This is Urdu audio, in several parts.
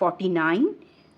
49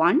1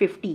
50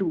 2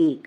1,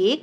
1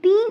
3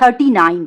39,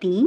3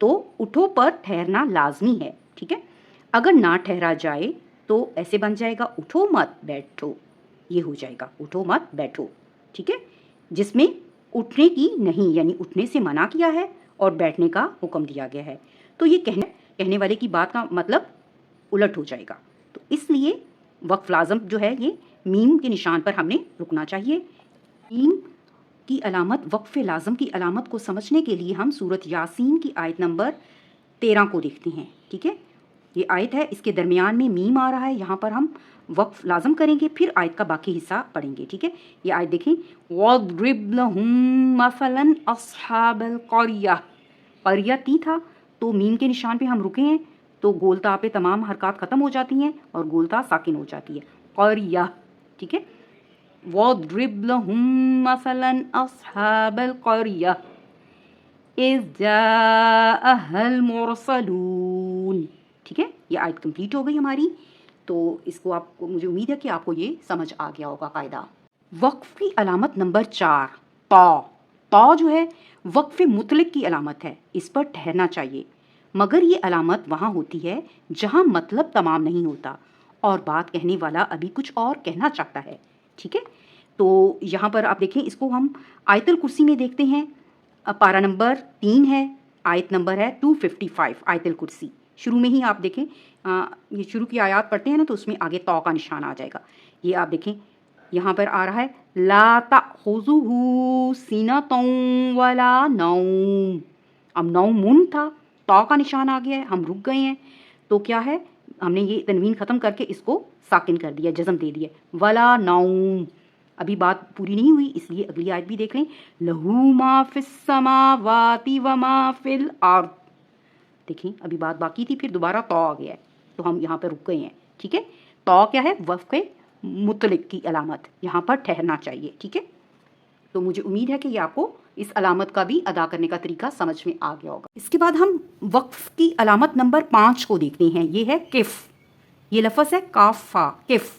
تو اٹھو پر ٹھہرنا لازمی ہے، ٹھیک ہے. اگر نہ ٹھہرا جائے تو ایسے بن جائے گا اٹھو مت بیٹھو، یہ ہو جائے گا اٹھو مت بیٹھو، ٹھیک ہے، جس میں اٹھنے کی نہیں یعنی اٹھنے سے منع کیا ہے اور بیٹھنے کا حکم دیا گیا ہے. تو یہ کہنے والے کی بات کا مطلب الٹ ہو جائے گا. تو اس لیے وقف لازم جو ہے یہ میم کے نشان پر ہم نے رکنا چاہیے. میم کی علامت، وقف لازم کی علامت کو سمجھنے کے لیے ہم سورۃ یاسین کی آیت نمبر 13 کو دیکھتے ہیں، ٹھیک ہے. یہ آیت ہے، اس کے درمیان میں میم آ رہا ہے، یہاں پر ہم وقف لازم کریں گے، پھر آیت کا باقی حصہ پڑھیں گے، ٹھیک ہے. یہ آیت دیکھیں، وَاضْرِبْ لَهُم مَثَلًا أَصْحَابَ الْقَرْيَةِ، قریہ تی تھا تو میم کے نشان پہ ہم رکے ہیں تو گولتا پہ تمام حرکات ختم ہو جاتی ہیں اور گولتا ساکن ہو جاتی ہے، قریہ، ٹھیک ہے. وَاضْرِبْ لَهُم مَثَلًا أَصْحَابَ الْقَرْيَةِ إِذْ جَاءَهَا الْمُرْسَلُونَ، ٹھیک ہے. یہ آیت کمپلیٹ ہو گئی ہماری. تو اس کو آپ کو، مجھے امید ہے کہ آپ کو یہ سمجھ آ گیا ہوگا قاعدہ. وقف کی علامت نمبر 4 تا. تا جو ہے وقف مطلق کی علامت ہے، اس پر ٹھہرنا چاہیے، مگر یہ علامت وہاں ہوتی ہے جہاں مطلب تمام نہیں ہوتا اور بات کہنے والا ابھی کچھ اور کہنا چاہتا ہے، ٹھیک ہے. تو یہاں پر آپ دیکھیں، اس کو ہم آیت الکرسی میں دیکھتے ہیں. پارہ نمبر 3 ہے، آیت نمبر ہے 255. آیت الکرسی شروع میں ہی آپ دیکھیں، یہ شروع کی آیات پڑھتے ہیں نا تو اس میں آگے تو کا نشان آ جائے گا. یہ آپ دیکھیں یہاں پر آ رہا ہے لا تأخذہ سنۃ ولا نوم. اب نوم تھا، تو کا نشان آ گیا ہے، ہم رک گئے ہیں. تو کیا ہے، ہم نے یہ تنوین ختم کر کے اس کو ساکن کر دیا، جزم دے دیا، ولا نوم. ابھی بات پوری نہیں ہوئی، اس لیے اگلی آیت بھی دیکھ لیں، لہو ما فی السماوات وما فی الارض. دیکھیں ابھی بات باقی تھی، پھر دوبارہ تو آ گیا ہے تو ہم یہاں پہ رک گئے ہیں، ٹھیک ہے. تو کیا ہے، وقف مطلق کی علامت، یہاں پر ٹھہرنا چاہیے، ٹھیک ہے. تو مجھے امید ہے کہ یہ آپ کو اس علامت کا بھی ادا کرنے کا طریقہ سمجھ میں آ گیا ہوگا. اس کے بعد ہم وقف کی علامت نمبر 5 کو دیکھتے ہیں. یہ ہے کف. یہ لفظ ہے کافا، کف.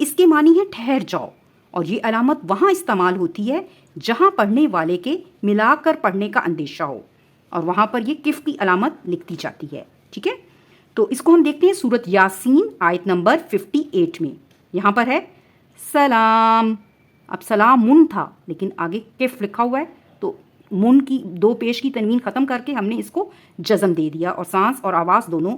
اس کے معنی ہے ٹھہر جاؤ، اور یہ علامت وہاں استعمال ہوتی ہے جہاں پڑھنے والے کے ملا کر پڑھنے کا اندیشہ ہو، اور وہاں پر یہ کف کی علامت لکھتی جاتی ہے، ٹھیک ہے. تو اس کو ہم دیکھتے ہیں سورۃ یاسین آیت نمبر 58 میں. یہاں پر ہے سلام. اب سلام من تھا لیکن آگے کف لکھا ہوا ہے تو من کی 2 پیش کی تنوین ختم کر کے ہم نے اس کو جزم دے دیا اور سانس اور آواز دونوں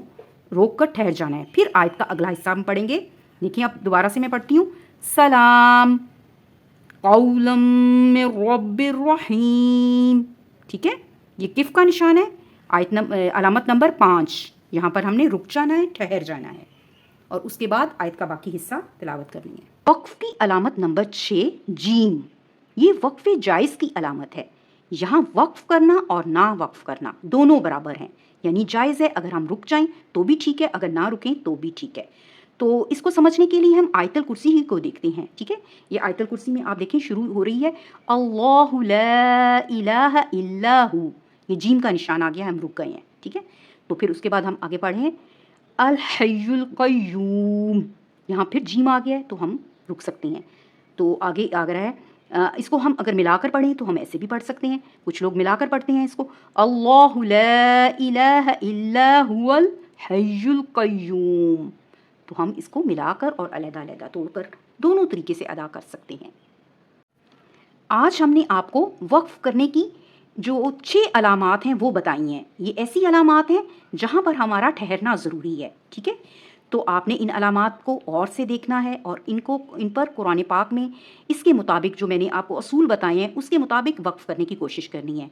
روک کر ٹھہر جانا ہے. پھر آیت کا اگلا حصہ ہم پڑھیں گے. دیکھیں اب دوبارہ سے میں پڑھتی ہوں، سلام قولا من رب الرحیم، ٹھیک ہے. یہ کف کا نشان ہے. علامت نمبر 5، یہاں پر ہم نے رک جانا ہے، ٹھہر جانا ہے، اور اس کے بعد آیت کا باقی حصہ تلاوت کرنی ہے. وقف کی علامت نمبر 6 جیم. یہ وقف جائز کی علامت ہے. یہاں وقف کرنا اور نہ وقف کرنا دونوں برابر ہیں، یعنی جائز ہے. اگر ہم رک جائیں تو بھی ٹھیک ہے، اگر نہ رکیں تو بھی ٹھیک ہے. تو اس کو سمجھنے کے لیے ہم آیت الکرسی ہی کو دیکھتے ہیں، ٹھیک ہے. یہ آیت الکرسی میں آپ دیکھیں شروع ہو رہی ہے اللہ لا الہ الا ہو. یہ جیم کا نشان آ گیا، ہم رک گئے ہیں، ٹھیک ہے. تو پھر اس کے بعد ہم آگے پڑھیں الحی القیوم. یہاں پھر جیم آ گیا ہے تو ہم رک سکتے ہیں. تو آگے آ رہا ہے، اس کو ہم اگر ملا کر پڑھیں تو ہم ایسے بھی پڑھ سکتے ہیں. کچھ لوگ ملا کر پڑھتے ہیں اس کو، اللہ لا الہ الا هو الحی القیوم. تو ہم اس کو ملا کر اور علیحدہ علیحدہ توڑ کر دونوں طریقے سے ادا کر سکتے ہیں. آج ہم نے آپ کو وقف کرنے کی جو 6 علامات ہیں وہ بتائی ہیں. یہ ایسی علامات ہیں جہاں پر ہمارا ٹھہرنا ضروری ہے، ٹھیک ہے. تو آپ نے ان علامات کو غور سے دیکھنا ہے اور ان پر قرآن پاک میں اس کے مطابق جو میں نے آپ کو اصول بتائے ہیں اس کے مطابق وقف کرنے کی کوشش کرنی ہے.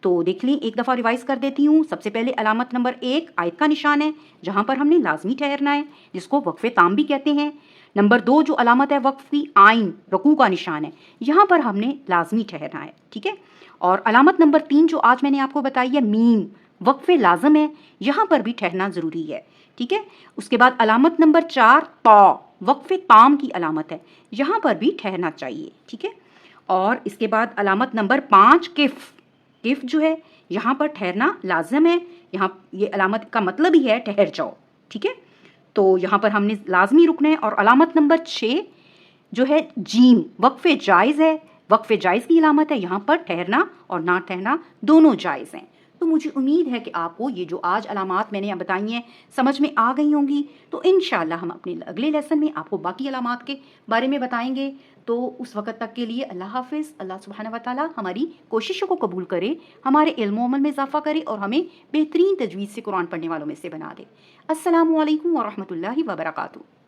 تو دیکھ لیں، ایک دفعہ ریوائز کر دیتی ہوں. سب سے پہلے علامت نمبر 1 آیت کا نشان ہے جہاں پر ہم نے لازمی ٹھہرنا ہے، جس کو وقف تام بھی کہتے ہیں. نمبر 2 جو علامت ہے وقف کی، آئین رکوع کا نشان ہے، یہاں پر ہم نے لازمی ٹھہرنا ہے، ٹھیک ہے. اور علامت نمبر 3 جو آج میں نے آپ کو بتائی ہے میم، وقف لازم ہے، یہاں پر بھی ٹھہرنا ضروری ہے، ٹھیک ہے. اس کے بعد علامت نمبر 4 تا، وقف تام کی علامت ہے، یہاں پر بھی ٹھہرنا چاہیے، ٹھیک ہے. اور اس کے بعد علامت نمبر 5 کف. کف جو ہے یہاں پر ٹھہرنا لازم ہے، یہاں یہ علامت کا مطلب ہی ہے ٹھہر جاؤ، ٹھیک ہے. تو یہاں پر ہم نے لازمی رکنا ہے. اور علامت نمبر 6 جو ہے جیم، وقف جائز ہے، وقف جائز کی علامت ہے، یہاں پر ٹھہرنا اور نہ ٹھہرنا دونوں جائز ہیں. تو مجھے امید ہے کہ آپ کو یہ جو آج علامات میں نے بتائی ہیں سمجھ میں آ گئی ہوں گی۔ تو انشاءاللہ ہم اپنے اگلے لیسن میں آپ کو باقی علامات کے بارے میں بتائیں گے۔ تو اس وقت تک کے لیے اللہ حافظ۔ اللہ سبحانہ و تعالی ہماری کوششوں کو قبول کرے، ہمارے علم و عمل میں اضافہ کرے اور ہمیں بہترین تجوید سے قرآن پڑھنے والوں میں سے بنا دے۔ السلام علیکم ورحمۃ اللہ وبرکاتہ۔